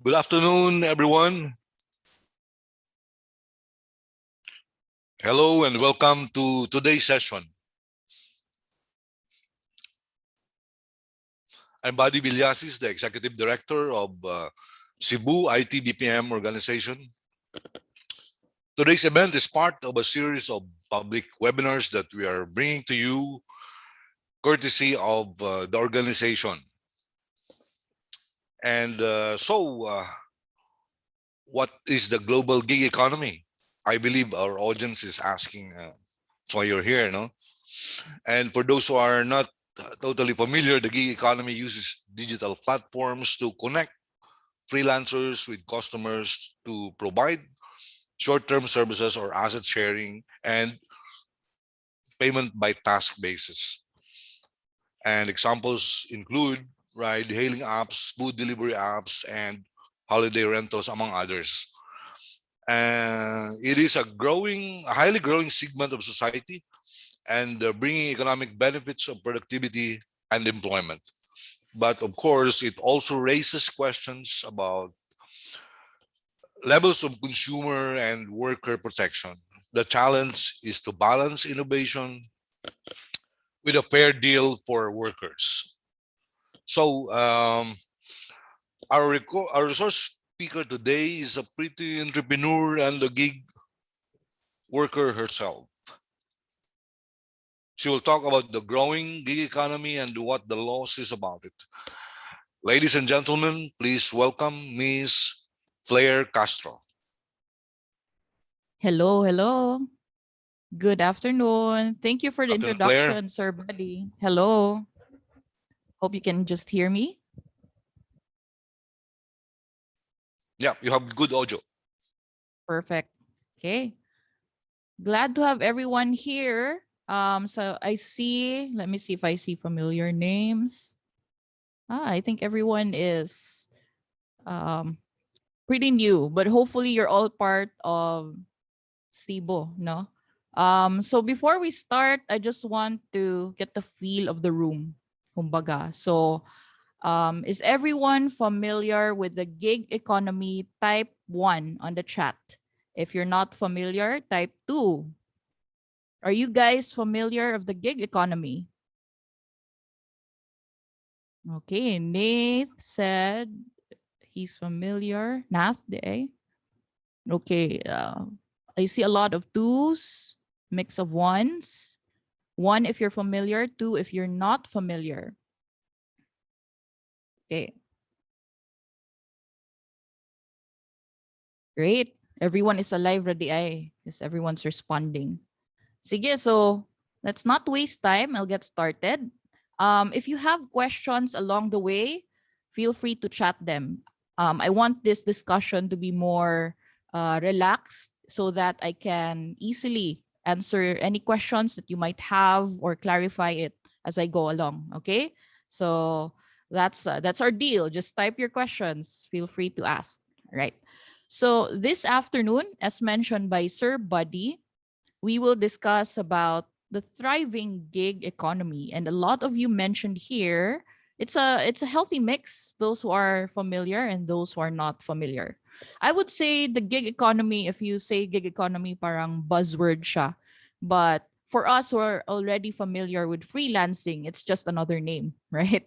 Good afternoon, everyone. Hello and welcome to today's session. I'm Buddy Villasis, the Executive Director of Cebu IT BPM organization. Today's event is part of a series of public webinars that we are bringing to you courtesy of the organization. And what is the global gig economy? I believe our audience is asking why you're here, no? And for those who are not totally familiar, the gig economy uses digital platforms to connect freelancers with customers to provide short-term services or asset sharing and payment by task basis. And examples include ride-hailing apps, food delivery apps, and holiday rentals, among others. It is a highly growing segment of society and bringing economic benefits of productivity and employment. But of course, it also raises questions about levels of consumer and worker protection. The challenge is to balance innovation with a fair deal for workers. So our resource speaker today is a pretty entrepreneur and a gig worker herself. She will talk about the growing gig economy and what the laws is about it. Ladies and gentlemen, please welcome Ms. Fleire Castro. Hello, hello. Good afternoon. Thank you for the Afternoon, Fleire. introduction, Sir Buddy. Hello. Hope you can just hear me. Yeah, you have good audio. Perfect. Okay. Glad to have everyone here. So let me see if I see familiar names. I think everyone is pretty new, but hopefully you're all part of Cebu, no? So before we start, I just want to get the feel of the room. Kumbaga. So is everyone familiar with the gig economy? Type 1 on the chat. If you're not familiar, type 2. Are you guys familiar of the gig economy? Okay, Nath said he's familiar. Nath, okay, I see a lot of 2s, mix of 1s. 1 if you're familiar, 2 if you're not familiar. Okay. Great. Everyone is alive ready because everyone's responding. Sige, so let's not waste time. I'll get started. If you have questions along the way, feel free to chat them. I want this discussion to be more relaxed so that I can easily answer any questions that you might have or clarify it as I go along. Okay, so that's our deal. Just type your questions. Feel free to ask. Right. So this afternoon, as mentioned by Sir Buddy, we will discuss about the thriving gig economy. And a lot of you mentioned here, it's a healthy mix, those who are familiar and those who are not familiar. I would say the gig economy, if you say gig economy, parang buzzword siya. But for us who are already familiar with freelancing, it's just another name, right?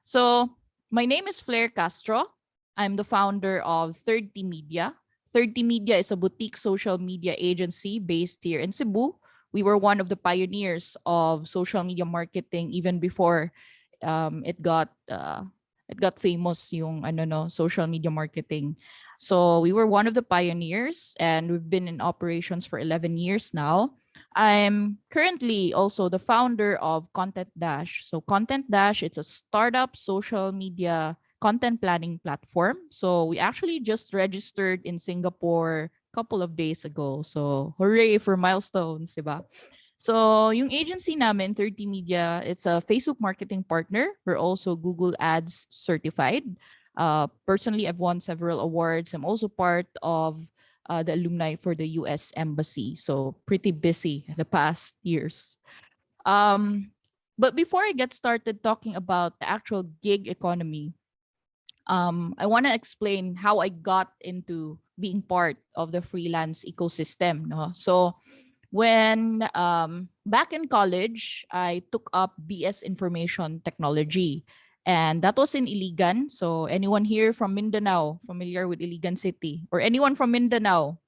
So my name is Fleire Castro. I'm the founder of 30 Media. 30 Media is a boutique social media agency based here in Cebu. We were one of the pioneers of social media marketing even before it got famous yung social media marketing. So we were one of the pioneers and we've been in operations for 11 years now. I'm currently also the founder of ContentDash. So ContentDash, it's a startup social media content planning platform. So we actually just registered in Singapore a couple of days ago. So hooray for milestones, diba? So yung agency namin, 30 Media, it's a Facebook marketing partner. We're also Google Ads certified. Personally, I've won several awards. I'm also part of the alumni for the US Embassy. So pretty busy the past years. But before I get started talking about the actual gig economy, I want to explain how I got into being part of the freelance ecosystem. No? So when back in college, I took up BS Information Technology. And that was in Iligan. So anyone here from Mindanao, familiar with Iligan City? Or anyone from Mindanao?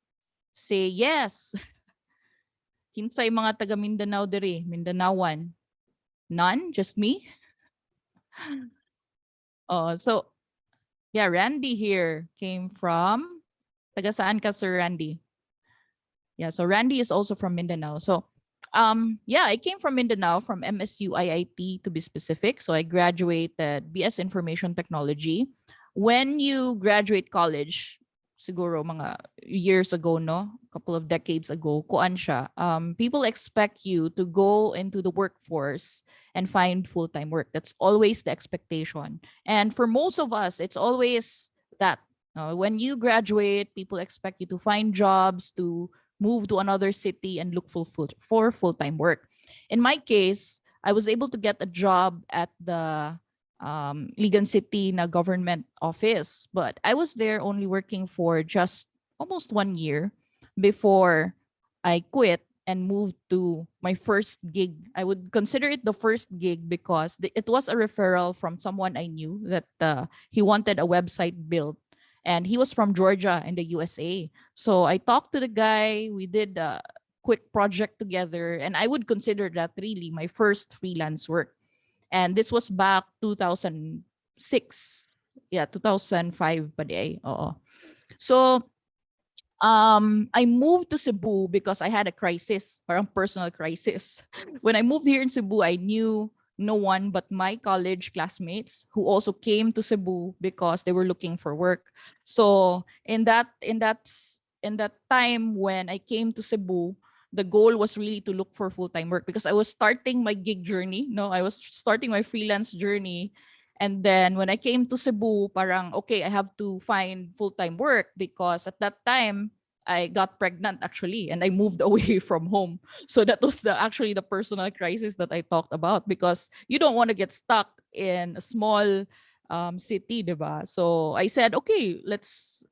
Say yes. Kinsay mga taga Mindanao diri, Mindanaoan. None? Just me? So yeah, Randy here came from, taga saan ka, Sir Randy? Yeah, so Randy is also from Mindanao. So yeah, I came from Mindanao, from MSU IIT to be specific. So I graduated BS Information Technology. When you graduate college, siguro mga years ago, no? A couple of decades ago, kuan siya. People expect you to go into the workforce and find full-time work. That's always the expectation. And for most of us, it's always that. When you graduate, people expect you to find jobs, to move to another city and look for full-time work. In my case, I was able to get a job at the Ligan City na government office, but I was there only working for just almost 1 year before I quit and moved to my first gig. I would consider it the first gig because it was a referral from someone I knew that he wanted a website built, and he was from Georgia in the USA. So I talked to the guy. We did a quick project together, and I would consider that really my first freelance work. And this was back 2006. Yeah, 2005 pa di ay. Oo. So I moved to Cebu because I had a crisis, parang personal crisis. When I moved here in Cebu, I knew no one but my college classmates who also came to Cebu because they were looking for work. So in that time when I came to Cebu, the goal was really to look for full-time work because I was starting my gig journey. No, I was starting my freelance journey. And then when I came to Cebu, parang, okay, I have to find full-time work because at that time, I got pregnant actually, and I moved away from home. So that was actually the personal crisis that I talked about, because you don't want to get stuck in a small city, diba? So I said, okay, let's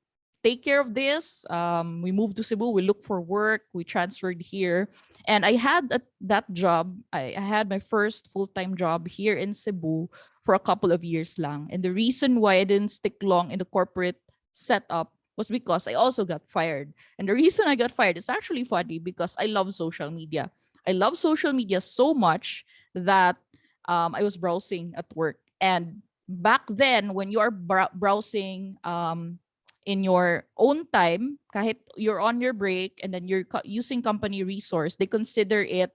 take care of this. We moved to Cebu, we looked for work, we transferred here. And I had that job. I had my first full-time job here in Cebu for a couple of years lang. And the reason why I didn't stick long in the corporate setup was because I also got fired. And the reason I got fired is actually funny because I love social media. I love social media so much that I was browsing at work. And back then, when you are browsing in your own time, kahit you're on your break and then you're using company resource, they consider it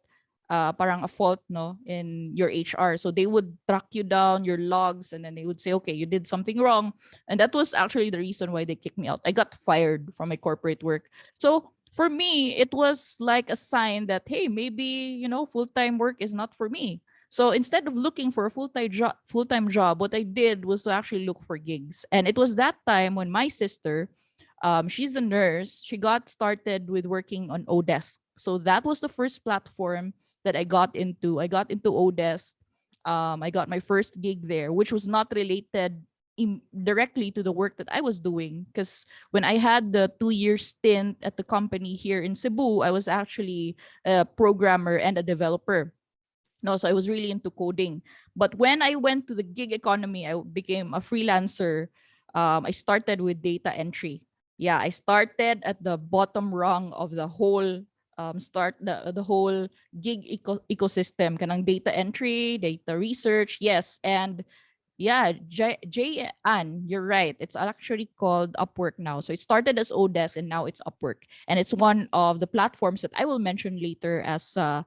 parang a fault, no, in your HR. So they would track you down, your logs, and then they would say, okay, you did something wrong. And that was actually the reason why they kicked me out. I got fired from my corporate work. So for me, it was like a sign that, hey, maybe, full-time work is not for me. So instead of looking for a full-time job, what I did was to actually look for gigs. And it was that time when my sister, she's a nurse, she got started with working on Odesk. So that was the first platform that I got into. I got into Odesk. I got my first gig there, which was not related directly to the work that I was doing. Because when I had the 2-year stint at the company here in Cebu, I was actually a programmer and a developer. No, so I was really into coding. But when I went to the gig economy, I became a freelancer. I started with data entry. Yeah, I started at the bottom rung of the whole the whole gig ecosystem, kanang data entry, data research. Yes, and yeah, Ann, you're right. It's actually called Upwork now. So it started as Odesk and now it's Upwork, and it's one of the platforms that I will mention later as a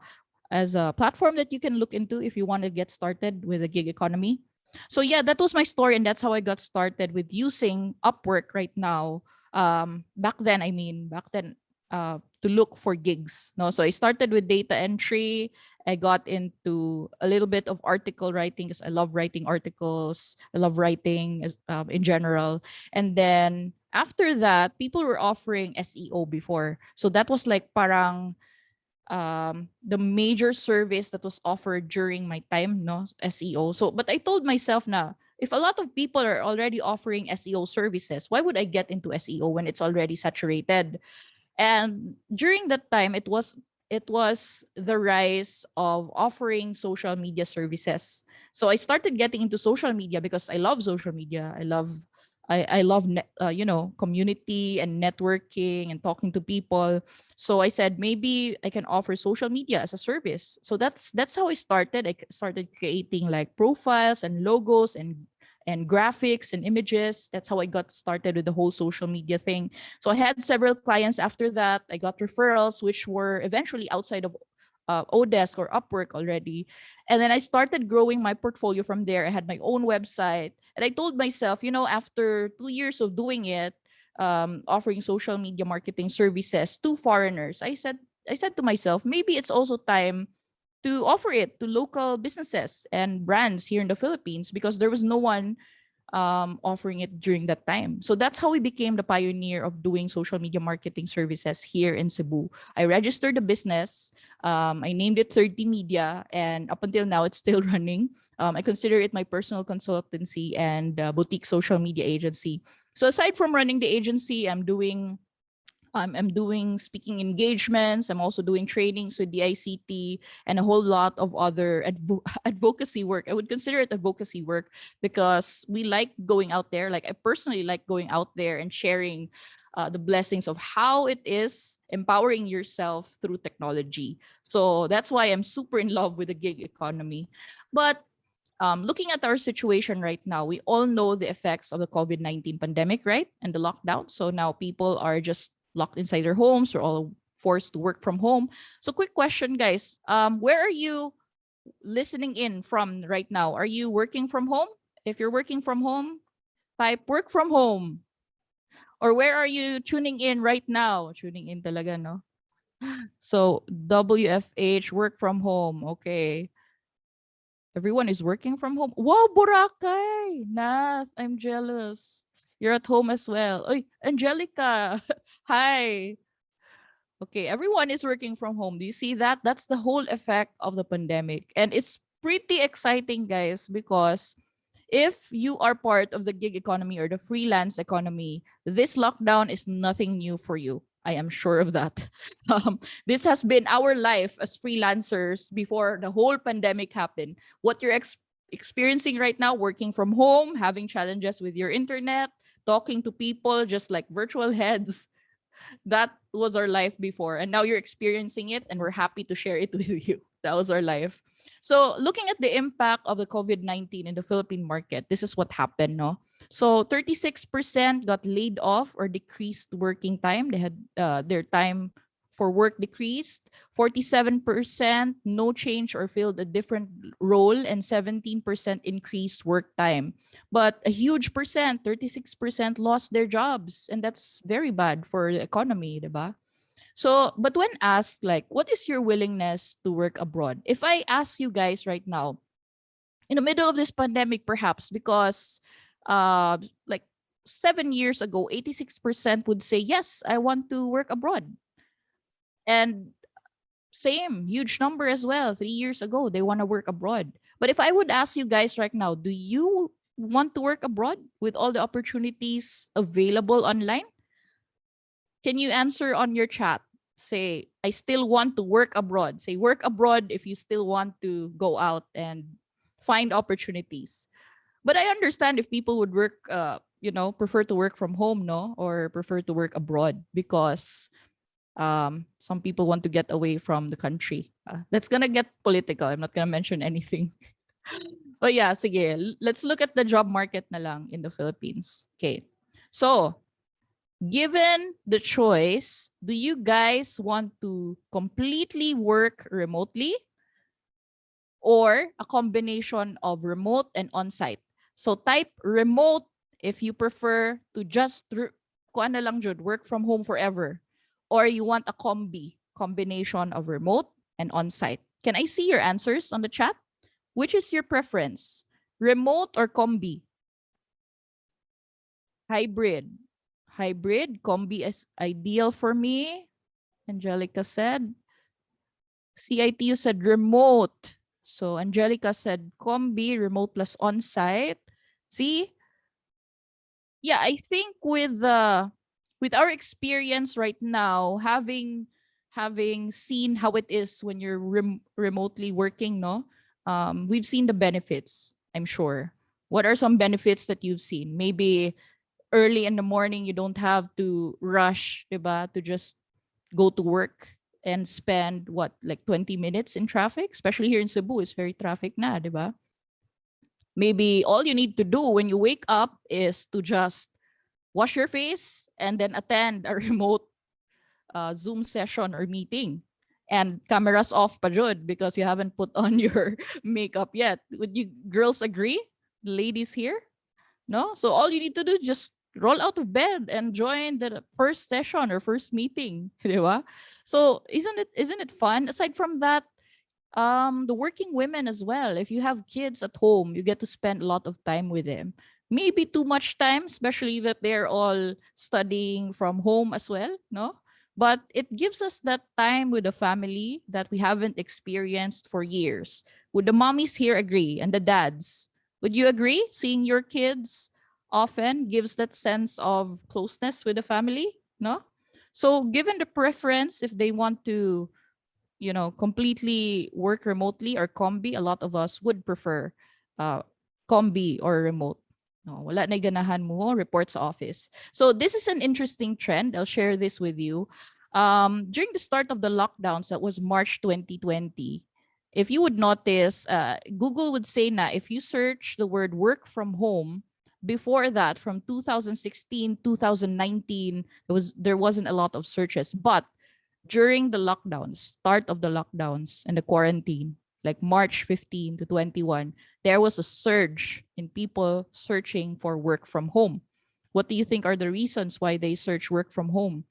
platform that you can look into if you want to get started with the gig economy. So yeah, that was my story, and that's how I got started with using Upwork right now. Back then, to look for gigs. No, so I started with data entry. I got into a little bit of article writing because I love writing articles. I love writing in general. And then after that, people were offering SEO before. So that was like parang the major service that was offered during my time, no, SEO. So but I told myself na if a lot of people are already offering SEO services, why would I get into SEO when it's already saturated? And during that time, it was the rise of offering social media services. So I started getting into social media because I love social media. I love community and networking and talking to people. So I said maybe I can offer social media as a service. So that's how I started. Started creating like profiles and logos and graphics and images. That's how I got started with the whole social media thing. So I had several clients after that. I got referrals, which were eventually outside of Odesk or Upwork already. And then I started growing my portfolio from there. I had my own website. And I told myself, after 2 years of doing it, offering social media marketing services to foreigners, I said to myself, maybe it's also time to offer it to local businesses and brands here in the Philippines because there was no one offering it during that time. So that's how we became the pioneer of doing social media marketing services here in Cebu. I registered the business. I named it 30 Media, and up until now, it's still running. I consider it my personal consultancy and boutique social media agency. So aside from running the agency, I'm doing speaking engagements. I'm also doing trainings with the ICT and a whole lot of other advocacy work. I would consider it advocacy work because we like going out there. Like I personally like going out there and sharing the blessings of how it is empowering yourself through technology. So that's why I'm super in love with the gig economy. But looking at our situation right now, we all know the effects of the COVID-19 pandemic, right? And the lockdown. So now people are just locked inside their homes. We're all forced to work from home. So quick question, guys. Where are you listening in from right now? Are you working from home? If you're working from home, type work from home. Or where are you tuning in right now? Tuning in talaga, no? So WFH, work from home. Okay. Everyone is working from home. Wow, Boracay! Nath, I'm jealous. You're at home as well. Oy, Angelica. Hi. Okay, everyone is working from home. Do you see that? That's the whole effect of the pandemic. And it's pretty exciting, guys, because if you are part of the gig economy or the freelance economy, this lockdown is nothing new for you. I am sure of that. This has been our life as freelancers before the whole pandemic happened. What you're experiencing right now, working from home, having challenges with your internet, talking to people just like virtual heads, that was our life before. And now you're experiencing it, and we're happy to share it with you. That was our life. So, looking at the impact of the COVID-19 in the Philippine market, this is what happened, no? So, 36% got laid off or decreased working time. They had their time for work decreased. 47% no change or filled a different role, and 17% increased work time. But a huge percent, 36%, lost their jobs. And that's very bad for the economy, diba? So, but when asked, like, what is your willingness to work abroad? If I ask you guys right now, in the middle of this pandemic, perhaps, because like 7 years ago, 86% would say, yes, I want to work abroad. And same, huge number as well. 3 years ago, they want to work abroad. But if I would ask you guys right now, do you want to work abroad with all the opportunities available online? Can you answer on your chat? Say, I still want to work abroad. Say, work abroad if you still want to go out and find opportunities. But I understand if people would work, prefer to work from home, no, or prefer to work abroad because some people want to get away from the country. That's gonna get political. I'm not gonna mention anything. But yeah, sige. Let's look at the job market na lang in the Philippines. Okay. So, given the choice, do you guys want to completely work remotely or a combination of remote and on-site? So type remote if you prefer to just kuan na lang jud, work from home forever, or you want a combination of remote and on-site. Can I see your answers on the chat? Which is your preference? Remote or combi? Hybrid. Hybrid, combi is ideal for me. Angelica said. CITU said remote. So Angelica said combi, remote plus on-site. See, yeah, I think with our experience right now, having seen how it is when you're remotely working, no, we've seen the benefits. I'm sure. What are some benefits that you've seen? Maybe early in the morning, you don't have to rush, diba, to just go to work and spend what, like 20 minutes in traffic, especially here in Cebu. It's very traffic na, diba? Maybe all you need to do when you wake up is to just wash your face and then attend a remote Zoom session or meeting. And cameras off pa jud because you haven't put on your makeup yet. Would you girls agree? The ladies here? No? So all you need to do is just roll out of bed and join the first session or first meeting. Di ba? So isn't it fun? Aside from that, the working women as well, if you have kids at home, you get to spend a lot of time with them. Maybe too much time, especially that they're all studying from home as well, no, but it gives us that time with the family that we haven't experienced for years. Would the mommies here agree, and the dads, would you agree seeing your kids often gives that sense of closeness with the family? No. So given the preference, if they want to, completely work remotely or combi, a lot of us would prefer uh, combi or remote. No, wala na ganahan mo, report sa office. So this is an interesting trend. I'll share this with you. During the start of the lockdowns, that was March 2020, if you would notice, Google would say na if you search the word work from home, before that, from 2016, 2019, there wasn't a lot of searches. But during the lockdowns, start of the lockdowns and the quarantine, like March 15 to 21, there was a surge in people searching for work from home. What do you think are the reasons why they search work from home?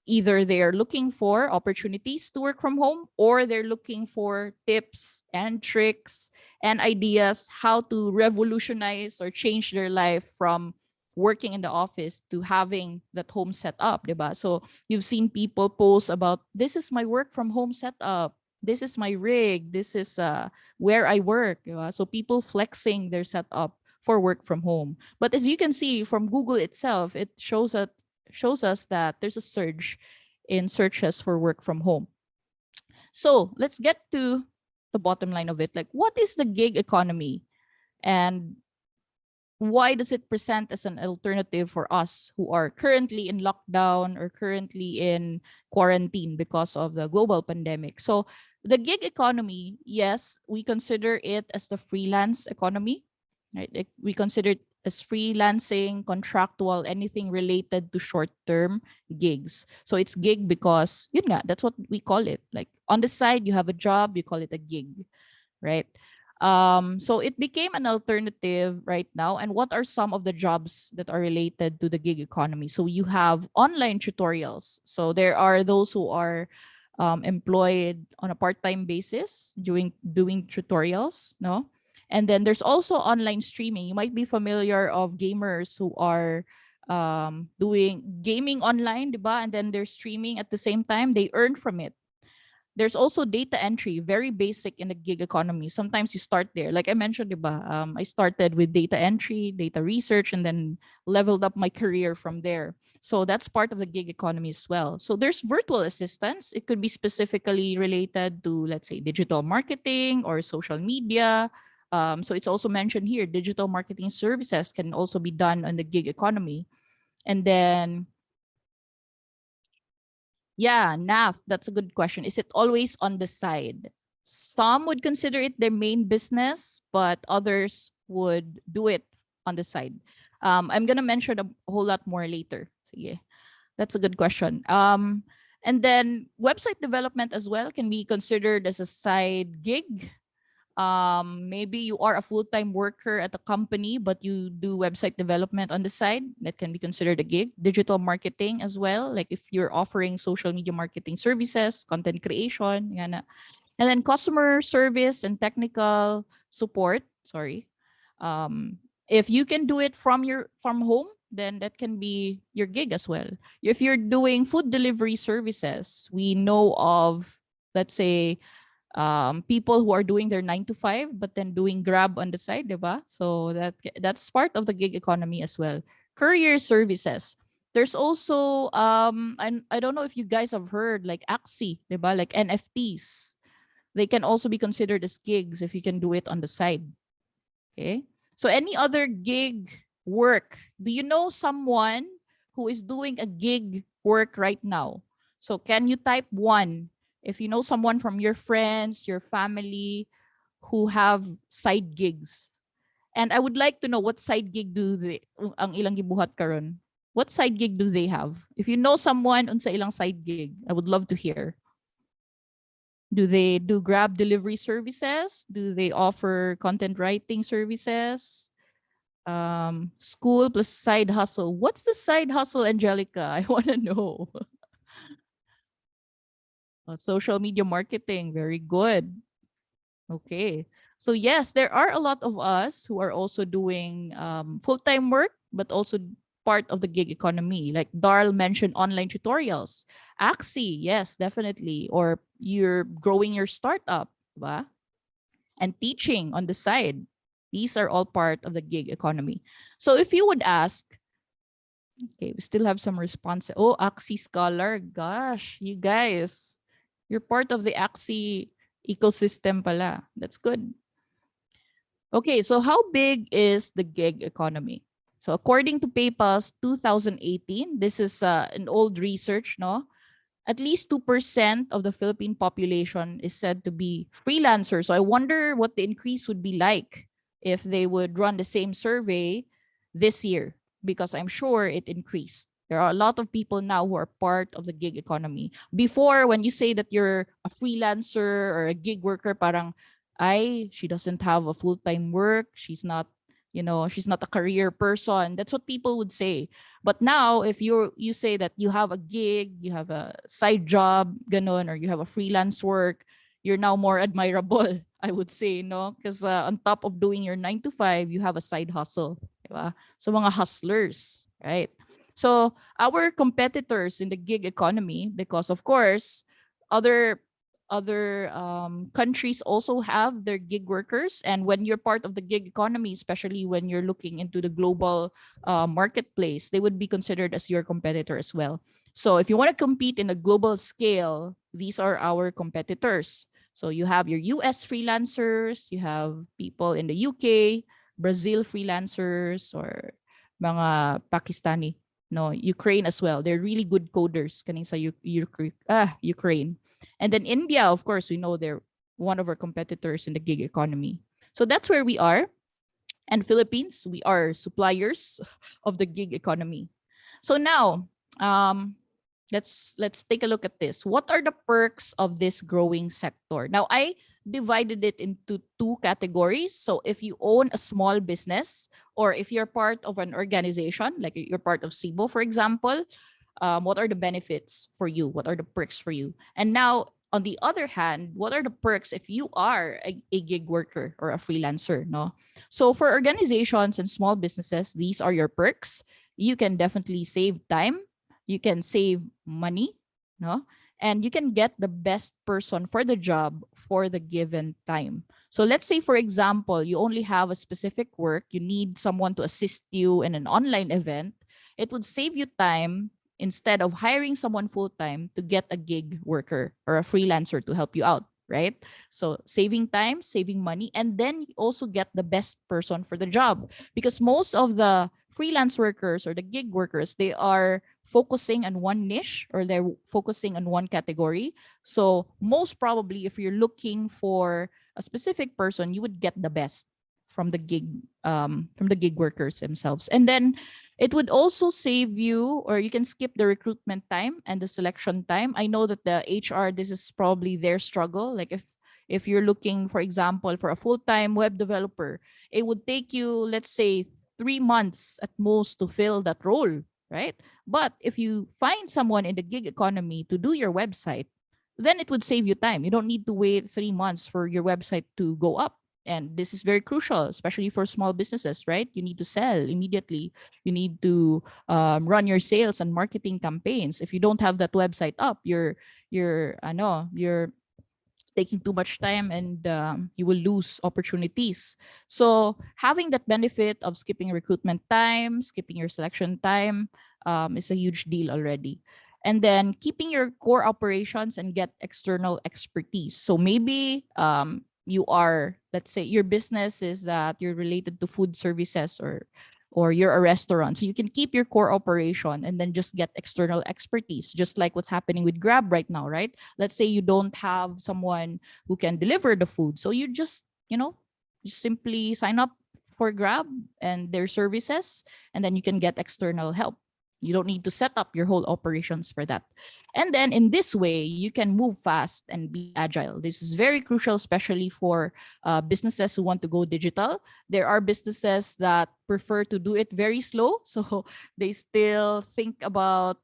Either they are looking for opportunities to work from home, or they're looking for tips and tricks and ideas how to revolutionize or change their life from working in the office to having that home set up, diba? So you've seen people post about, this is my work from home setup, this is my rig, this is where I work, diba? So people flexing their setup for work from home. But as you can see from Google itself, it shows us that there's a surge in searches for work from home. So let's get to the bottom line of it. Like, what is the gig economy? And why does it present as an alternative for us who are currently in lockdown or currently in quarantine because of the global pandemic? So the gig economy, yes, we consider it as the freelance economy, right? Like, we consider it as freelancing, contractual, anything related to short-term gigs. So it's gig because, yun nga, that's what we call it. Like, on the side, you have a job, you call it a gig, right? So it became an alternative right now. And what are some of the jobs that are related to the gig economy? So you have online tutorials. So there are those who are employed on a part-time basis doing tutorials, no? And then there's also online streaming. You might be familiar of gamers who are doing gaming online, diba? And then they're streaming at the same time. They earn from it. There's also data entry, very basic in the gig economy. Sometimes you start there. Like I mentioned, diba? I started with data entry, data research, and then leveled up my career from there. So that's part of the gig economy as well. So there's virtual assistants. It could be specifically related to, let's say, digital marketing or social media. So it's also mentioned here, digital marketing services can also be done on the gig economy. And then yeah, NAF, that's a good question. Is it always on the side? Some would consider it their main business, but others would do it on the side. I'm gonna mention a whole lot more later. Sige. That's a good question. And then website development as well can be considered as a side gig. Maybe you are a full-time worker at a company, but you do website development on the side. That can be considered a gig. Digital marketing as well, like if you're offering social media marketing services, content creation, yan na. And then customer service and technical support. Sorry. If you can do it from home, then that can be your gig as well. If you're doing food delivery services, we know of, let's say, People who are doing their 9 to 5 but then doing Grab on the side, diba? So that's part of the gig economy as well. Courier services. There's also I don't know if you guys have heard like Axie, diba? Like NFTs. They can also be considered as gigs if you can do it on the side. Okay. So any other gig work? Do you know someone who is doing a gig work right now? So can you type one if you know someone from your friends, your family who have side gigs? And I would like to know what side gig do they ang ilang gibuhat karon. What side gig do they have? If you know someone unsa ilang side gig, I would love to hear. Do they do Grab delivery services? Do they offer content writing services? School plus side hustle. What's the side hustle, Angelica? I want to know. Social media marketing. Very good. Okay. So yes, there are a lot of us who are also doing full-time work, but also part of the gig economy. Like Darl mentioned, online tutorials. Axie, yes, definitely. Or you're growing your startup, ba? And teaching on the side. These are all part of the gig economy. So if you would ask, okay, we still have some response. Oh, Axie Scholar. Gosh, you guys, you're part of the Axie ecosystem pala. That's good. Okay, so how big is the gig economy? So according to PayPal's 2018, this is an old research, no? At least 2% of the Philippine population is said to be freelancers. So I wonder what the increase would be like if they would run the same survey this year, because I'm sure it increased. There are a lot of people now who are part of the gig economy. Before, when you say that you're a freelancer or a gig worker, parang, ay, she doesn't have a full-time work. She's not, she's not a career person. That's what people would say. But now, if you say that you have a gig, you have a side job, ganon, or you have a freelance work, you're now more admirable, I would say, no? Because on top of doing your 9 to 5, you have a side hustle, diba? So mga hustlers, right? So our competitors in the gig economy, because of course, other countries also have their gig workers, and when you're part of the gig economy, especially when you're looking into the global marketplace, they would be considered as your competitor as well. So if you want to compete in a global scale, these are our competitors. So you have your US freelancers, you have people in the UK, Brazil freelancers, or mga Pakistani, no, Ukraine as well. They're really good coders kaning sa Ukraine. And then India, of course, we know they're one of our competitors in the gig economy. So that's where we are. And Philippines, we are suppliers of the gig economy. So now, let's take a look at this. What are the perks of this growing sector? Now, I divided it into two categories. So if you own a small business, or if you're part of an organization, like you're part of SIBO, for example, what are the benefits for you? What are the perks for you? And now, on the other hand, what are the perks if you are a gig worker or a freelancer? No, so for organizations and small businesses, these are your perks. You can definitely save time. You can save money, no, and you can get the best person for the job for the given time. So let's say, for example, you only have a specific work. You need someone to assist you in an online event. It would save you time instead of hiring someone full-time to get a gig worker or a freelancer to help you out, right? So saving time, saving money, and then you also get the best person for the job, because most of the freelance workers or the gig workers, they are focusing on one niche, or they're focusing on one category. So most probably, if you're looking for a specific person, you would get the best from the gig workers themselves. And then it would also save you, or you can skip the recruitment time and the selection time. I know that the HR, this is probably their struggle. Like if you're looking, for example, for a full-time web developer, it would take you, let's say, 3 months at most to fill that role, right? But if you find someone in the gig economy to do your website, then it would save you time. You don't need to wait 3 months for your website to go up. And this is very crucial, especially for small businesses, right? You need to sell immediately. You need to run your sales and marketing campaigns. If you don't have that website up, your taking too much time, and you will lose opportunities. So having that benefit of skipping recruitment time, skipping your selection time, is a huge deal already. And then keeping your core operations and get external expertise. So maybe you are, let's say your business is that you're related to food services, or you're a restaurant. So you can keep your core operation and then just get external expertise, just like what's happening with Grab right now, right? Let's say you don't have someone who can deliver the food. So you just, just simply sign up for Grab and their services, and then you can get external help. You don't need to set up your whole operations for that. And then in this way, you can move fast and be agile. This is very crucial, especially for businesses who want to go digital. There are businesses that prefer to do it very slow. So they still think about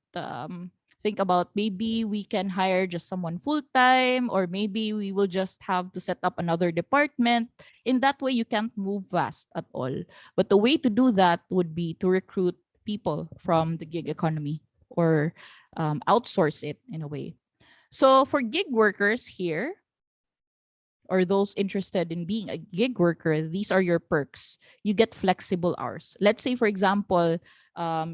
maybe we can hire just someone full time, or maybe we will just have to set up another department. In that way, you can't move fast at all. But the way to do that would be to recruit people from the gig economy, or outsource it in a way. So for gig workers here, or those interested in being a gig worker, these are your perks. You get flexible hours. Let's say, for example,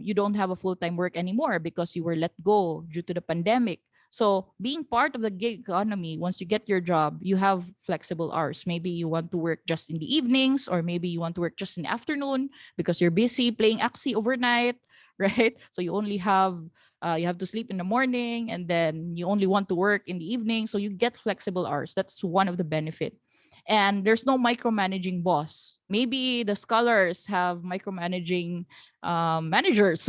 you don't have a full time work anymore because you were let go due to the pandemic. So, being part of the gig economy, once you get your job, you have flexible hours. Maybe you want to work just in the evenings, or maybe you want to work just in the afternoon because you're busy playing Axie overnight, right? So you have to sleep in the morning, and then you only want to work in the evening, so you get flexible hours. That's one of the benefit. And there's no micromanaging boss. Maybe the scholars have micromanaging managers,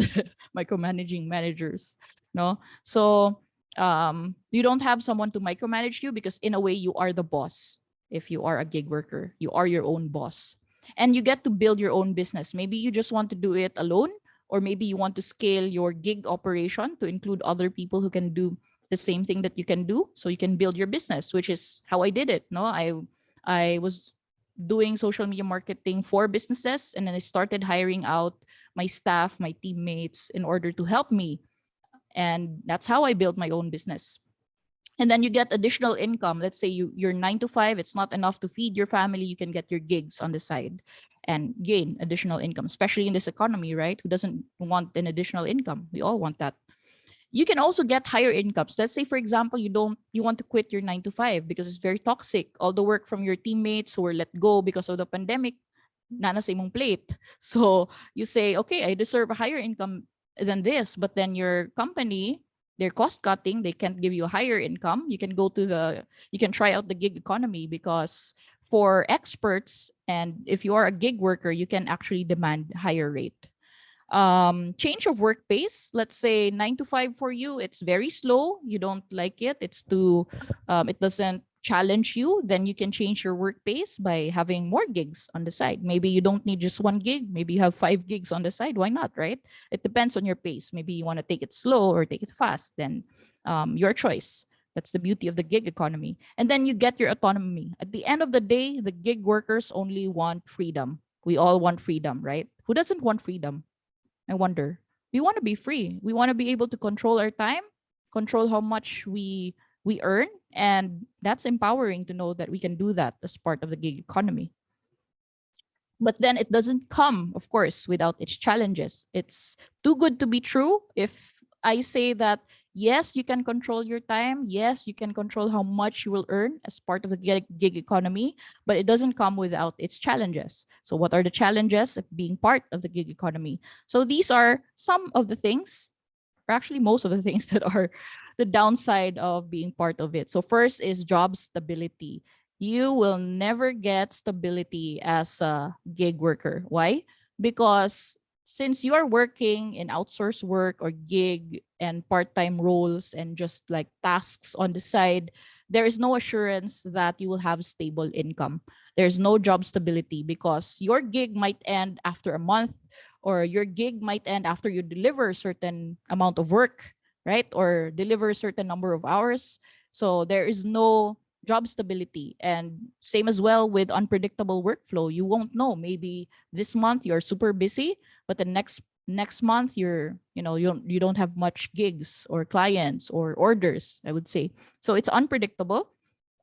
micromanaging managers. No, so you don't have someone to micromanage you, because in a way you are the boss. If you are a gig worker, you are your own boss, and you get to build your own business. Maybe you just want to do it alone, or maybe you want to scale your gig operation to include other people who can do the same thing that you can do, so you can build your business, which is how I did it. No, I was doing social media marketing for businesses, and then I started hiring out my staff, my teammates, in order to help me, and that's how I built my own business. And then you get additional income. Let's say you're 9 to 5, it's not enough to feed your family, you can get your gigs on the side and gain additional income, especially in this economy, right? Who doesn't want an additional income? We all want that. You can also get higher incomes. Let's say, for example, you want to quit your 9 to 5 because it's very toxic. All the work from your teammates who were let go because of the pandemic, nana sa imong plate. So you say, okay, I deserve a higher income than this, but then your company, they're cost cutting, they can't give you a higher income. You can try out the gig economy, because for experts, and if you are a gig worker, you can actually demand higher rate. Change of work pace. Let's say 9 to 5 for you, it's very slow, you don't like it, it doesn't challenge you. Then you can change your work pace by having more gigs on the side. Maybe you don't need just one gig, maybe you have 5 gigs on the side. Why not, right? It depends on your pace. Maybe you want to take it slow or take it fast, then your choice. That's the beauty of the gig economy. And then you get your autonomy. At the end of the day, the gig workers only want freedom. We all want freedom, right? Who doesn't want freedom? I wonder. We want to be free. We want to be able to control our time, control how much we earn, and that's empowering to know that we can do that as part of the gig economy. But then it doesn't come, of course, without its challenges. It's too good to be true if I say that, yes, you can control your time. Yes, you can control how much you will earn as part of the gig economy, but it doesn't come without its challenges. So, what are the challenges of being part of the gig economy? So, these are some of the things, or actually most of the things, that are the downside of being part of it. So first is job stability. You will never get stability as a gig worker. Why? Because since you are working in outsourced work or gig and part-time roles and just like tasks on the side, there is no assurance that you will have stable income. There's no job stability, because your gig might end after a month, or your gig might end after you deliver a certain amount of work, right? Or deliver a certain number of hours. So there is no job stability. And same as well with unpredictable workflow. You won't know. Maybe this month you're super busy, but the next month you don't have much gigs or clients or orders, I would say. So it's unpredictable.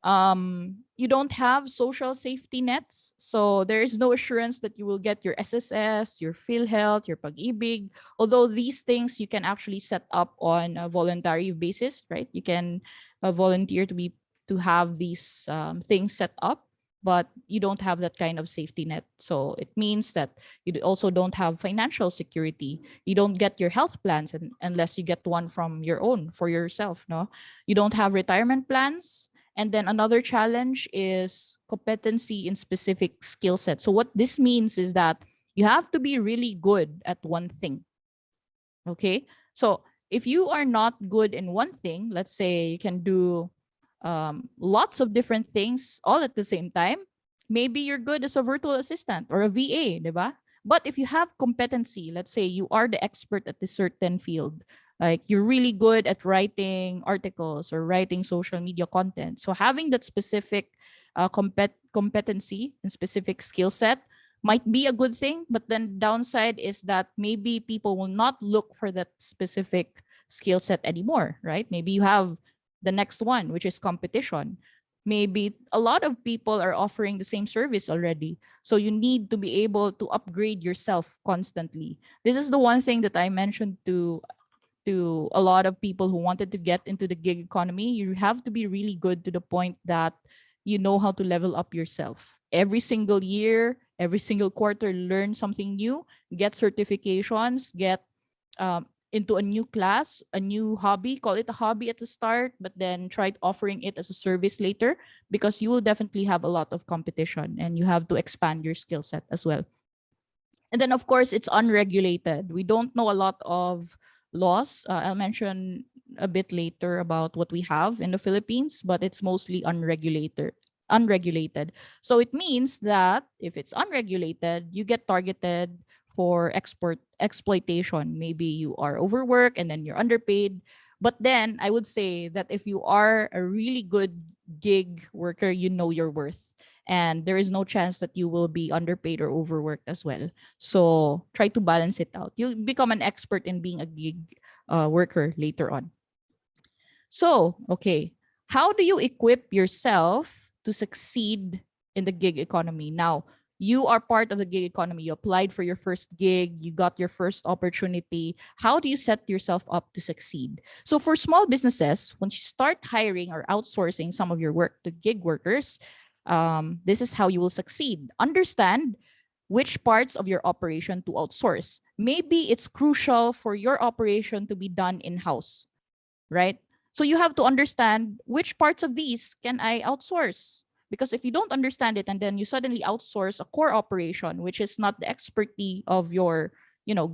You don't have social safety nets, so there is no assurance that you will get your SSS, your PhilHealth, your Pag-ibig. Although these things you can actually set up on a voluntary basis, right? You can volunteer to have these things set up, but you don't have that kind of safety net. So it means that you also don't have financial security. You don't get your health plans unless you get one from your own for yourself. No, you don't have retirement plans. And then another challenge is competency in specific skill sets. So what this means is that you have to be really good at one thing. Okay. So if you are not good in one thing, let's say you can do lots of different things all at the same time, maybe you're good as a virtual assistant or a VA, diba? But if you have competency, let's say you are the expert at this certain field, like you're really good at writing articles or writing social media content. So having that specific competency and specific skill set might be a good thing, but then downside is that maybe people will not look for that specific skill set anymore, right? Maybe you have the next one, which is competition. Maybe a lot of people are offering the same service already. So you need to be able to upgrade yourself constantly. This is the one thing that I mentioned to a lot of people who wanted to get into the gig economy. You have to be really good to the point that you know how to level up yourself. Every single year, every single quarter, learn something new, get certifications, get into a new class, a new hobby, call it a hobby at the start, but then try offering it as a service later, because you will definitely have a lot of competition and you have to expand your skill set as well. And then, of course, it's unregulated. We don't know a lot of laws. I'll mention a bit later about what we have in the Philippines, but it's mostly unregulated. Unregulated. So it means that if it's unregulated, you get targeted for exploitation. Maybe you are overworked and then you're underpaid. But then I would say that if you are a really good gig worker, you know your worth. And there is no chance that you will be underpaid or overworked as well. So try to balance it out. You'll become an expert in being a gig worker later on. So, okay, how do you equip yourself to succeed in the gig economy? Now, you are part of the gig economy. You applied for your first gig, you got your first opportunity. How do you set yourself up to succeed? So, for small businesses, once you start hiring or outsourcing some of your work to gig workers, this is how you will succeed. Understand which parts of your operation to outsource. Maybe it's crucial for your operation to be done in-house, right? So you have to understand which parts of these can I outsource? Because if you don't understand it and then you suddenly outsource a core operation, which is not the expertise of your,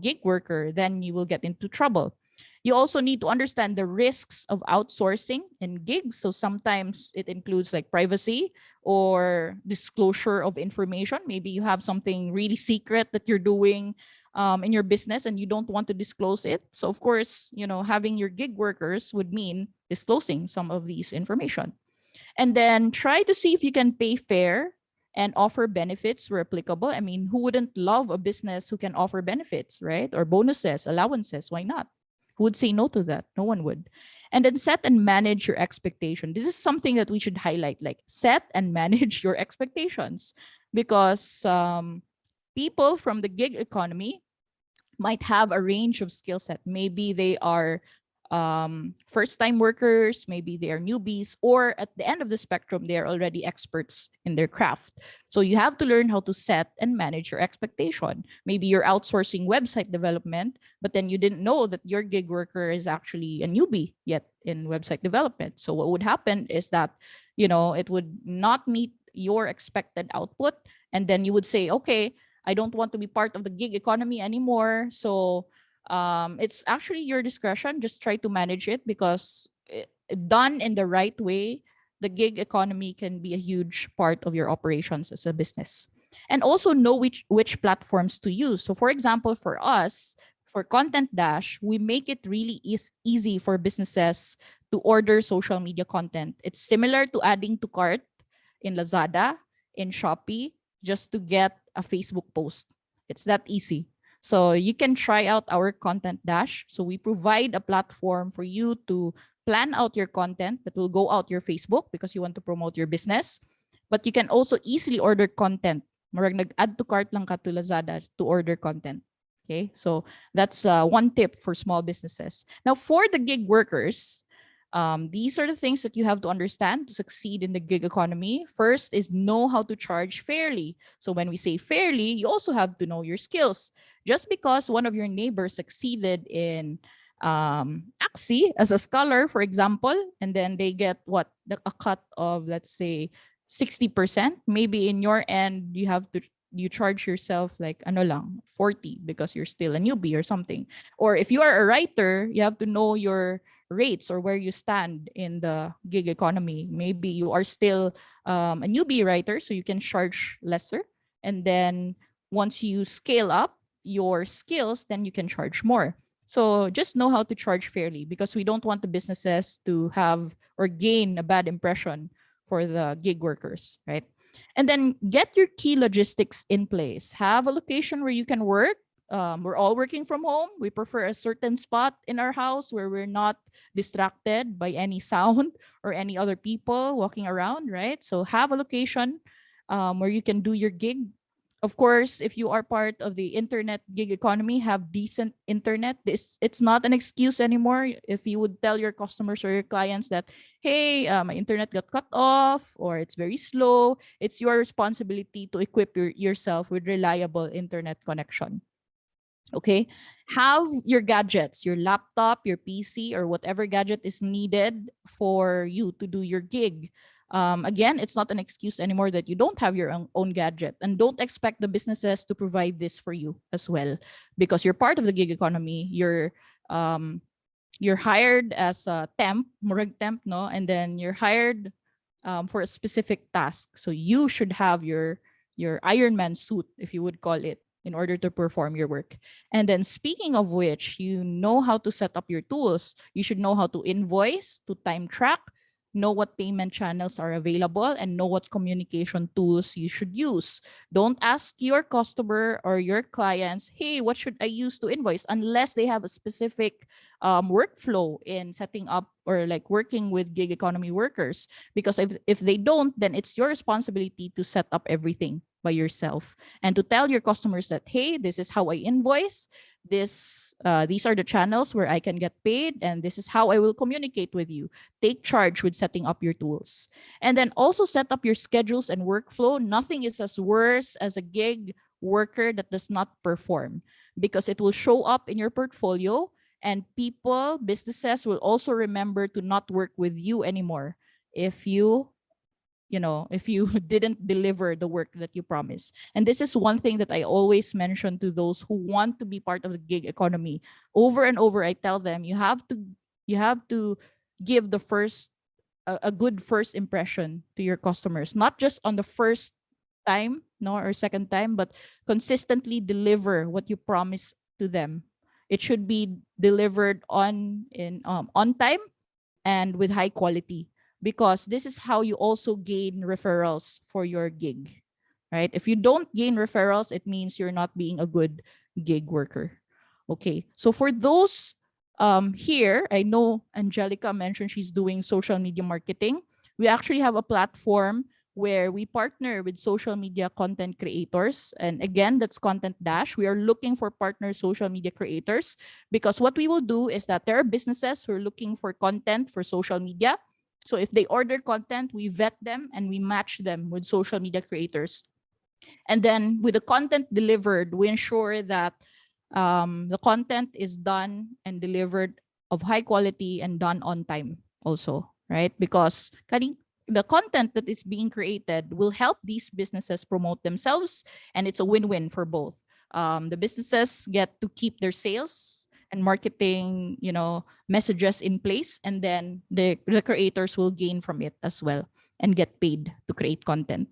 gig worker, then you will get into trouble. You also need to understand the risks of outsourcing in gigs. So sometimes it includes like privacy or disclosure of information. Maybe you have something really secret that you're doing in your business and you don't want to disclose it. So of course, having your gig workers would mean disclosing some of these information. And then try to see if you can pay fair and offer benefits where applicable. I mean, who wouldn't love a business who can offer benefits, right? Or bonuses, allowances, why not? Who would say no to that? No one would. And then set and manage your expectation. This is something that we should highlight, like set and manage your expectations, because people from the gig economy might have a range of skill set. Maybe they are first-time workers, maybe they are newbies, or at the end of the spectrum, they are already experts in their craft. So you have to learn how to set and manage your expectation. Maybe you're outsourcing website development, but then you didn't know that your gig worker is actually a newbie yet in website development. So what would happen is that, it would not meet your expected output. And then you would say, okay, I don't want to be part of the gig economy anymore. So it's actually your discretion. Just try to manage it, because done in the right way, the gig economy can be a huge part of your operations as a business. And also know which platforms to use. So for example, for us, for ContentDash, we make it really easy for businesses to order social media content. It's similar to adding to cart in Lazada, in Shopee, just to get a Facebook post. It's that easy. So you can try out our ContentDash. So we provide a platform for you to plan out your content that will go out your Facebook because you want to promote your business. But you can also easily order content. Murag nag-add to cart lang ka to Lazada to order content. Okay, so that's one tip for small businesses. Now, for the gig workers, these are the things that you have to understand to succeed in the gig economy. First is know how to charge fairly. So when we say fairly, you also have to know your skills. Just because one of your neighbors succeeded in AXI as a scholar, for example, and then they get a cut of, let's say, 60%, maybe in your end you charge yourself like ano lang 40 because you're still a newbie or something. Or if you are a writer, you have to know your rates or where you stand in the gig economy. Maybe you are still a newbie writer, so you can charge lesser, and then once you scale up your skills, then you can charge more. So just know how to charge fairly, because we don't want the businesses to have or gain a bad impression for the gig workers, right? And then get your key logistics in place. Have a location where you can work. We're all working from home. We prefer a certain spot in our house where we're not distracted by any sound or any other people walking around, right? So have a location where you can do your gig. Of course, if you are part of the internet gig economy, have decent internet. It's not an excuse anymore. If you would tell your customers or your clients that, hey, my internet got cut off or it's very slow, it's your responsibility to equip yourself with reliable internet connection. Okay, have your gadgets, your laptop, your PC, or whatever gadget is needed for you to do your gig. Again, it's not an excuse anymore that you don't have your own gadget, and don't expect the businesses to provide this for you as well, because you're part of the gig economy. You're hired as a temp, murag temp, no, and then you're hired for a specific task. So you should have your Iron Man suit, if you would call it, in order to perform your work. And then speaking of which, you know how to set up your tools. You should know how to invoice, to time track, know what payment channels are available, and know what communication tools you should use. Don't ask your customer or your clients, hey, what should I use to invoice, unless they have a specific workflow in setting up or like working with gig economy workers. Because if they don't, then it's your responsibility to set up everything by yourself and to tell your customers that, hey, this is how I invoice, these are the channels where I can get paid, and this is how I will communicate with you. Take charge with setting up your tools. And then also set up your schedules and workflow. Nothing is as worse as a gig worker that does not perform, because it will show up in your portfolio, and businesses will also remember to not work with you anymore if you didn't deliver the work that you promised. And this is one thing that I always mention to those who want to be part of the gig economy. Over and over, I tell them, you have to give a good first impression to your customers, not just on the first time, no, or second time, but consistently deliver what you promise to them. It should be delivered on time and with high quality, because this is how you also gain referrals for your gig, right? If you don't gain referrals, it means you're not being a good gig worker. Okay, so for those here, I know Angelica mentioned she's doing social media marketing. We actually have a platform where we partner with social media content creators. And again, that's ContentDash. We are looking for partner social media creators, because what we will do is that there are businesses who are looking for content for social media. So if they order content, we vet them and we match them with social media creators. And then with the content delivered, we ensure that the content is done and delivered of high quality and done on time also, right? Because the content that is being created will help these businesses promote themselves, and it's a win-win for both. The businesses get to keep their sales and marketing, messages in place, and then the creators will gain from it as well and get paid to create content.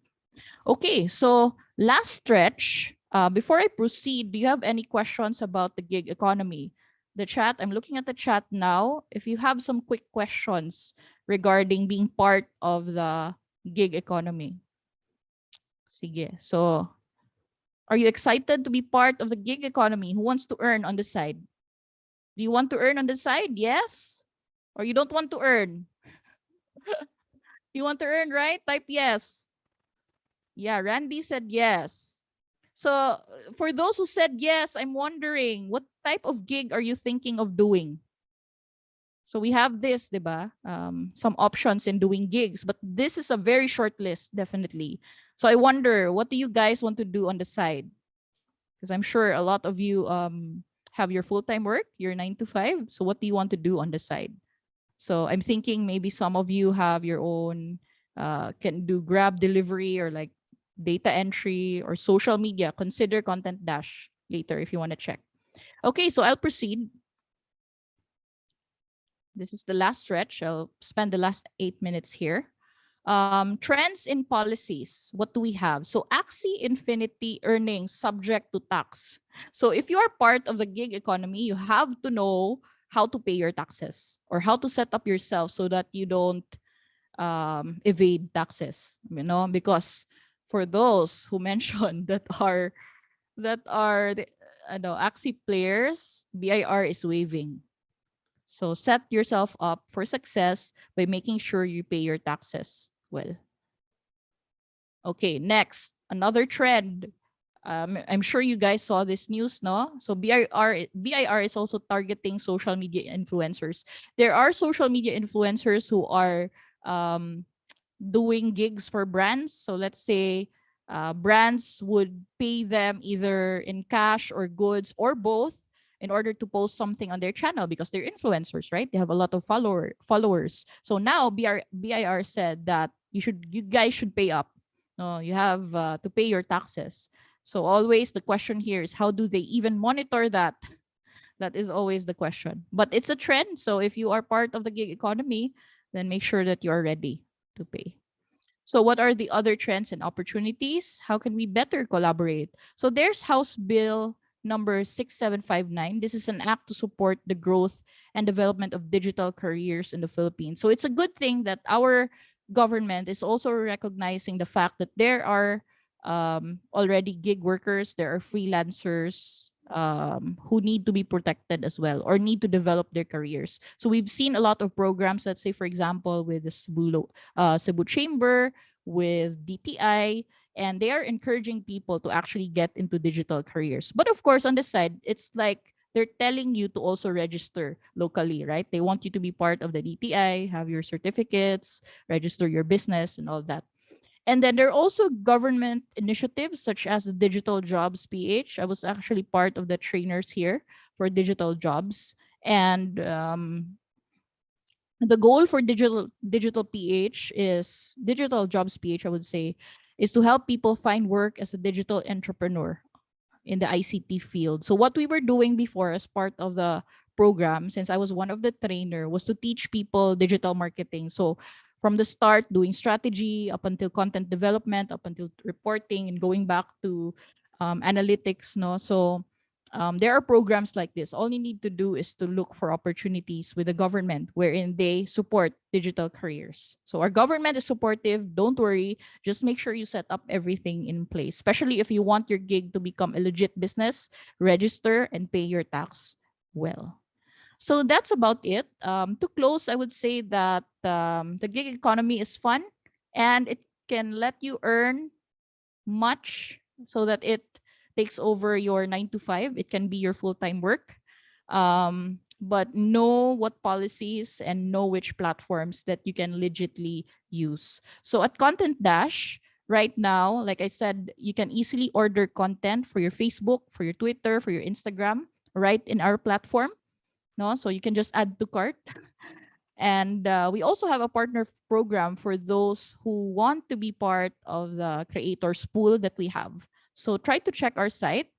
Okay, so last stretch. Before I proceed, do you have any questions about the gig economy? The chat, I'm looking at the chat now. If you have some quick questions regarding being part of the gig economy. Sige. So, are you excited to be part of the gig economy? Who wants to earn on the side? Do you want to earn on the side? Yes? Or you don't want to earn? You want to earn, right? Type yes. Yeah, Randy said yes. So for those who said yes, I'm wondering what type of gig are you thinking of doing? So we have this, diba? Some options in doing gigs, but this is a very short list, definitely. So I wonder, what do you guys want to do on the side? Because I'm sure a lot of you have your full-time work, your 9 to 5. So what do you want to do on the side? So I'm thinking maybe some of you have your own, can do Grab delivery or like data entry or social media. Consider Content Dash later if you want to check. Okay, so I'll proceed. This is the last stretch. I'll spend the last 8 minutes here. Trends in policies. What do we have? So Axie Infinity earnings subject to tax. So if you are part of the gig economy, you have to know how to pay your taxes or how to set up yourself so that you don't evade taxes. Because for those who mentioned that are the Axie players, BIR is waiving. So set yourself up for success by making sure you pay your taxes well. Okay, next, another trend. I'm sure you guys saw this news, no? So BIR is also targeting social media influencers. There are social media influencers who are um, doing gigs for brands. So let's say brands would pay them either in cash or goods or both in order to post something on their channel because they're influencers, right? They have a lot of followers. So now BIR said that you guys should pay up. No, you have to pay your taxes. So always the question here is, how do they even monitor that? That is always the question. But it's a trend. So if you are part of the gig economy, then make sure that you are ready to pay. So what are the other trends and opportunities? How can we better collaborate? So there's House Bill number 6759. This is an act to support the growth and development of digital careers in the Philippines. So it's a good thing that our government is also recognizing the fact that there are already gig workers, there are freelancers who need to be protected as well or need to develop their careers. So we've seen a lot of programs, let's say, for example, with the Cebu Chamber, with DTI, and they are encouraging people to actually get into digital careers. But of course, on the side, it's like they're telling you to also register locally, right? They want you to be part of the DTI, have your certificates, register your business, and all that. And then there are also government initiatives such as the Digital Jobs PH. I was actually part of the trainers here for digital jobs. And the goal for digital jobs PH, I would say, is to help people find work as a digital entrepreneur in the ICT field. So what we were doing before as part of the program, since I was one of the trainer, was to teach people digital marketing. So from the start, doing strategy up until content development, up until reporting, and going back to analytics. No, so there are programs like this. All you need to do is to look for opportunities with the government wherein they support digital careers. So our government is supportive. Don't worry. Just make sure you set up everything in place, especially if you want your gig to become a legit business, register and pay your tax well. So that's about it. To close, I would say that the gig economy is fun and it can let you earn much so that it takes over your 9 to 5. It can be your full-time work. But know what policies and know which platforms that you can legitly use. So at Content Dash, right now, like I said, you can easily order content for your Facebook, for your Twitter, for your Instagram, right in our platform. No, so you can just add to cart. And we also have a partner program for those who want to be part of the creators pool that we have. So try to check our site.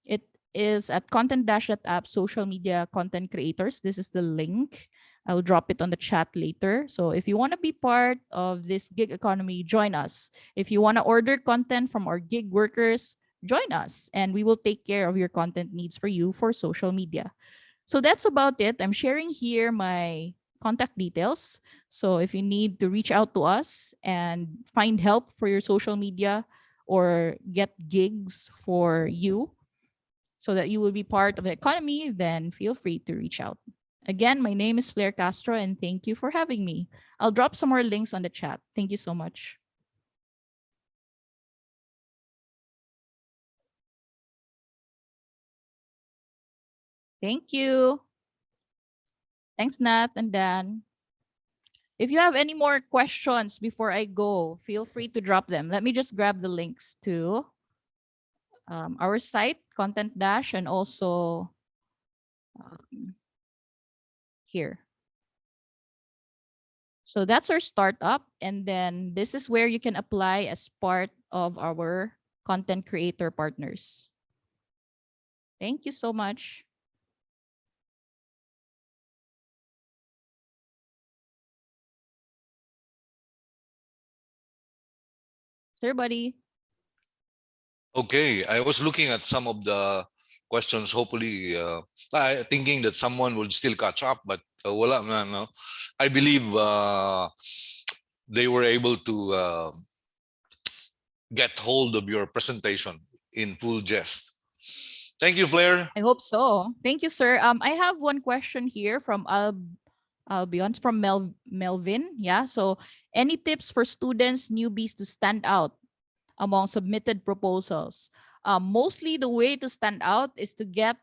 It is at content-app social media content creators. This is the link. I'll drop it on the chat later. So if you want to be part of this gig economy, join us. If you want to order content from our gig workers, join us and we will take care of your content needs for you for social media. So that's about it. I'm sharing here my contact details. So if you need to reach out to us and find help for your social media or get gigs for you so that you will be part of the economy, then feel free to reach out. Again, my name is Fleire Castro, and thank you for having me. I'll drop some more links on the chat. Thank you so much. Thank you. Thanks, Nat and Dan. If you have any more questions before I go, feel free to drop them. Let me just grab the links to our site, ContentDash, and also here. So that's our startup. And then this is where you can apply as part of our content creator partners. Thank you so much. Sir Buddy. Okay, I was looking at some of the questions. Hopefully, thinking that someone would still catch up, but wala man. No, I believe they were able to get hold of your presentation in full jest. Thank you, Flair. I hope so. Thank you, sir. I have one question here from Albion, from Melvin. Yeah. So, any tips for students, newbies to stand out among submitted proposals? Mostly the way to stand out is to get,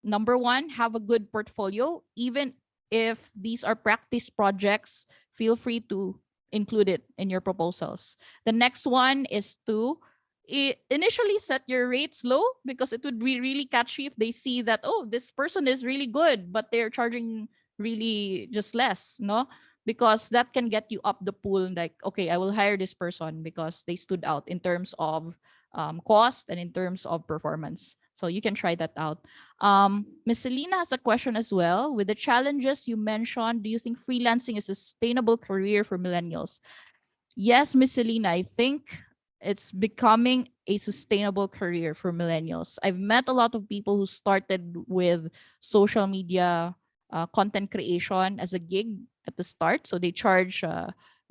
number one, have a good portfolio. Even if these are practice projects, feel free to include it in your proposals. The next one is to initially set your rates low, because it would be really catchy if they see that, oh, this person is really good, but they're charging really just less, no? Because that can get you up the pool, like, okay, I will hire this person because they stood out in terms of cost and in terms of performance. So you can try that out. Ms. Selena has a question as well. With the challenges you mentioned, do you think freelancing is a sustainable career for millennials? Yes, Miss Selena, I think it's becoming a sustainable career for millennials. I've met a lot of people who started with social media content creation as a gig at the start. So they charge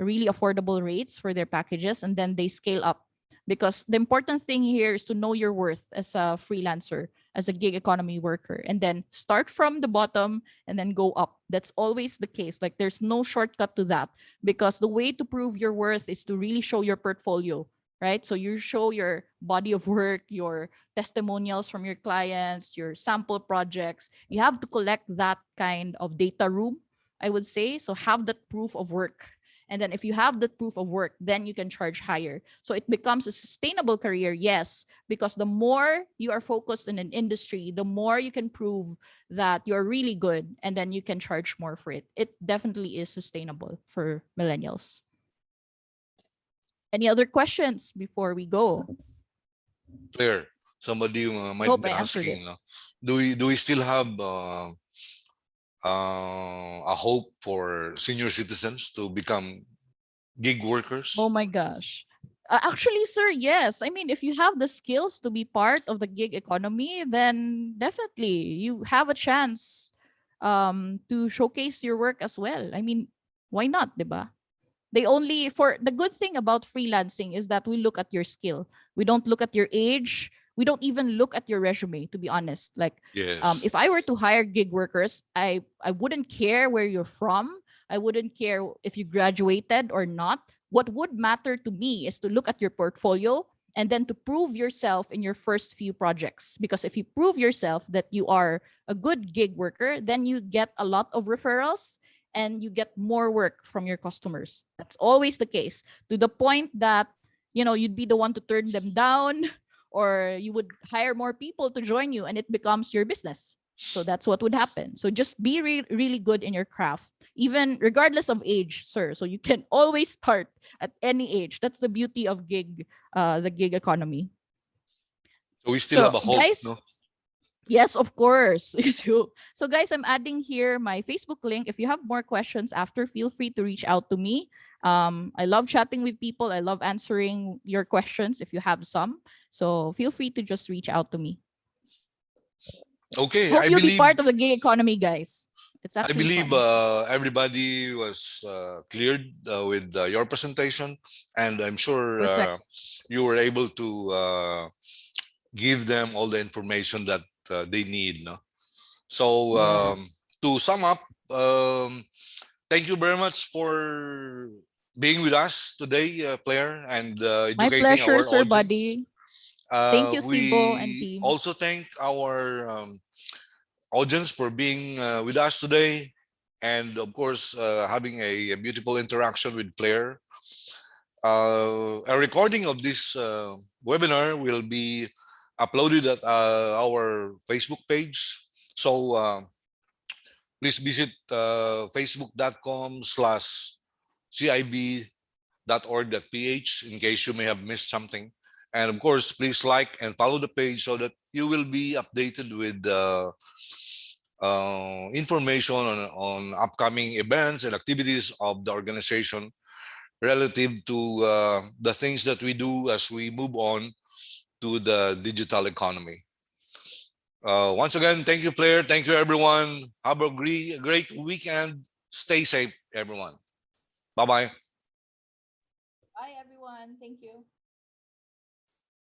really affordable rates for their packages, and then they scale up. Because the important thing here is to know your worth as a freelancer, as a gig economy worker, and then start from the bottom and then go up. That's always the case. Like, there's no shortcut to that, because the way to prove your worth is to really show your portfolio, right? So you show your body of work, your testimonials from your clients, your sample projects. You have to collect that kind of data room, I would say. So have that proof of work. And then if you have that proof of work, then you can charge higher. So it becomes a sustainable career, yes, because the more you are focused in an industry, the more you can prove that you're really good, and then you can charge more for it. It definitely is sustainable for millennials. Any other questions before we go? Flair, somebody might Hope be I answered it. asking, do we still have a hope for senior citizens to become gig Oh workers? my gosh. Actually, sir, yes. I mean, if you have the skills to be part of the gig economy, then definitely you have a chance to showcase your work as well. I mean, why not, diba? They only, for the good thing about freelancing is that we look at your skill. We don't look at your age. We don't even look at your resume, to be honest. Like, Yes. if I were to hire gig workers, I wouldn't care where you're from. I wouldn't care if you graduated or not. What would matter to me is to look at your portfolio and then to prove yourself in your first few projects. Because if you prove yourself that you are a good gig worker, then you get a lot of referrals and you get more work from your customers. That's always the case, to the point that, you'd be the one to turn them down, or you would hire more people to join you and it becomes your business. So that's what would happen. So just be really good in your craft, even regardless of age, sir. So you can always start at any age. That's the beauty of the gig economy. So we still So have a hope, guys, no? yes, of course. So guys, I'm adding here my Facebook link. If you have more questions after, feel free to reach out to me. I love chatting with people. I love answering your questions if you have some. So feel free to just reach out to me. Okay, Hope I you'll be believe part of the gig economy, guys. It's I actually believe fun. everybody was cleared with your presentation, and I'm sure Perfect. you were able to give them all the information that they need. No? So Yeah. to sum up, Thank you very much for being with us today, Claire, and My educating pleasure, our sir, audience. buddy. Thank you, Sibo and We team. also thank our audience for being with us today, and of course, having a beautiful interaction with Claire. A recording of this webinar will be uploaded at our Facebook page. So please visit facebook.com/cib.org.ph in case you may have missed something. And of course, please like and follow the page so that you will be updated with information on upcoming events and activities of the organization relative to the things that we do as we move on to the digital economy. Once again, thank you, Flair. Thank you, everyone. Have a great weekend. Stay safe, everyone. Bye bye. Bye, everyone. Thank you.